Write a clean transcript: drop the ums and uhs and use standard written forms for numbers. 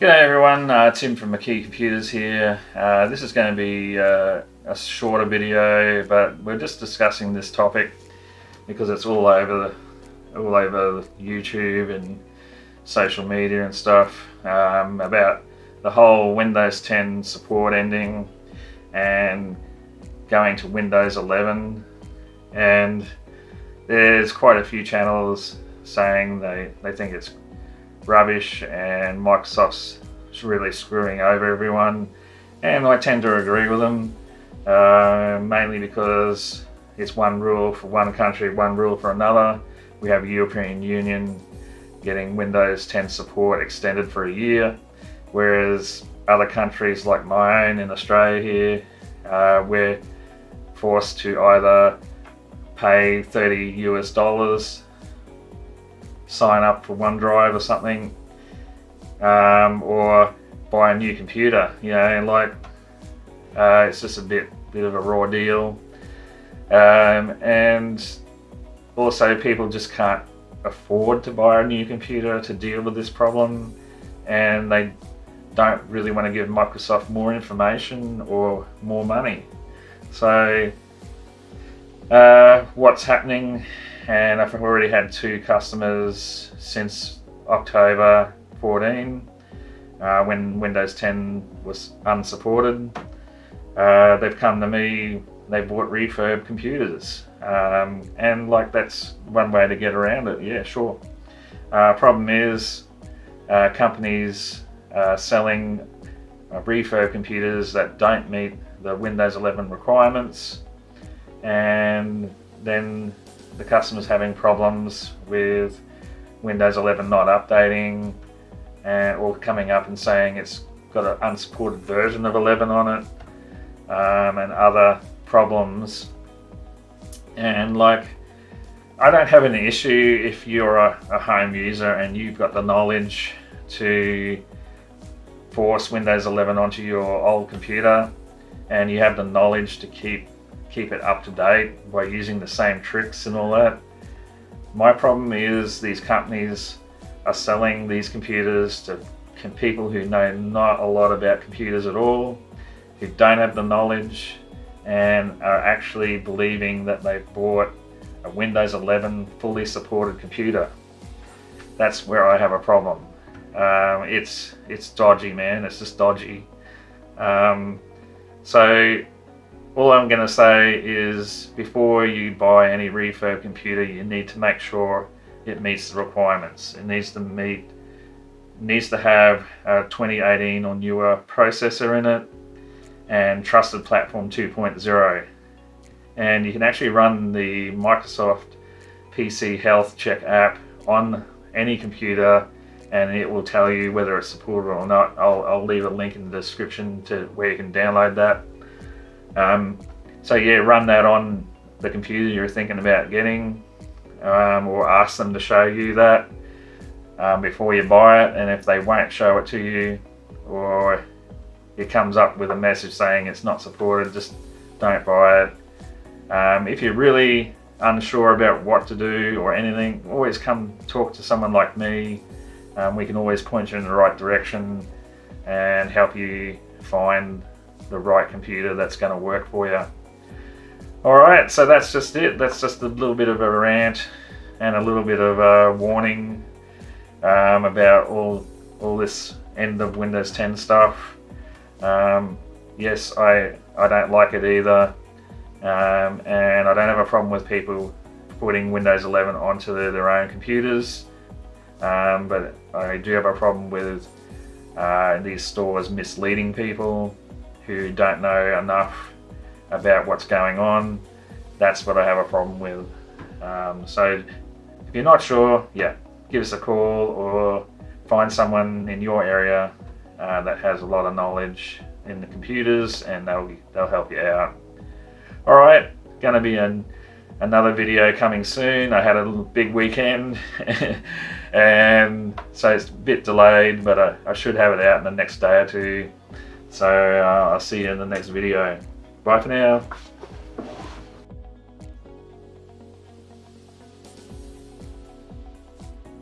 G'day everyone, Tim from McKee Computers here. This is going to be a shorter video, but we're just discussing this topic because it's all over YouTube and social media and stuff, about the whole Windows 10 support ending and going to Windows 11. And there's quite a few channels saying they think it's rubbish and Microsoft's really screwing over everyone, and I tend to agree with them, mainly because it's one rule for one country, one rule for another. We have a European Union getting Windows 10 support extended for a year, whereas other countries like my own in Australia here, we're forced to either pay $30 sign up for OneDrive or something, or buy a new computer. It's just a bit of a raw deal, and also people just can't afford to buy a new computer to deal with this problem, and they don't really want to give Microsoft more information or more money. So what's happening, and I've already had 2 customers since October 14, when Windows 10 was unsupported. They've come to me, they bought refurb computers, and that's one way to get around it, yeah, sure. Problem is, companies selling refurb computers that don't meet the Windows 11 requirements, and then the customer's having problems with Windows 11 not updating, or coming up and saying it's got an unsupported version of 11 on it, and other problems. And I don't have an issue if you're a home user and you've got the knowledge to force Windows 11 onto your old computer, and you have the knowledge to keep it up to date by using the same tricks and all that. My problem is these companies are selling these computers to people who know not a lot about computers at all, who don't have the knowledge, and are actually believing that they've bought a Windows 11 fully supported computer. That's where I have a problem. It's dodgy, man. It's just dodgy. So all I'm going to say is, before you buy any refurb computer, you need to make sure it meets the requirements. It needs to have a 2018 or newer processor in it, and Trusted Platform 2.0. And you can actually run the Microsoft PC Health Check app on any computer, and it will tell you whether it's supported or not. I'll leave a link in the description to where you can download that. So yeah, run that on the computer you're thinking about getting, or ask them to show you that before you buy it. And if they won't show it to you, or it comes up with a message saying it's not supported, just don't buy it. If you're really unsure about what to do or anything, always come talk to someone like me. We can always point you in the right direction and help you find the right computer that's going to work for you. Alright, so that's just it. That's just a little bit of a rant and a little bit of a warning about all this end of Windows 10 stuff. Yes, I don't like it either, and I don't have a problem with people putting Windows 11 onto their own computers, but I do have a problem with these stores misleading people who don't know enough about what's going on. That's what I have a problem with. So if you're not sure, yeah, give us a call or find someone in your area that has a lot of knowledge in the computers, and they'll help you out. Alright, gonna be another video coming soon. I had a big weekend and so it's a bit delayed, but I should have it out in the next day or 2. So I'll see you in the next video. Bye for now.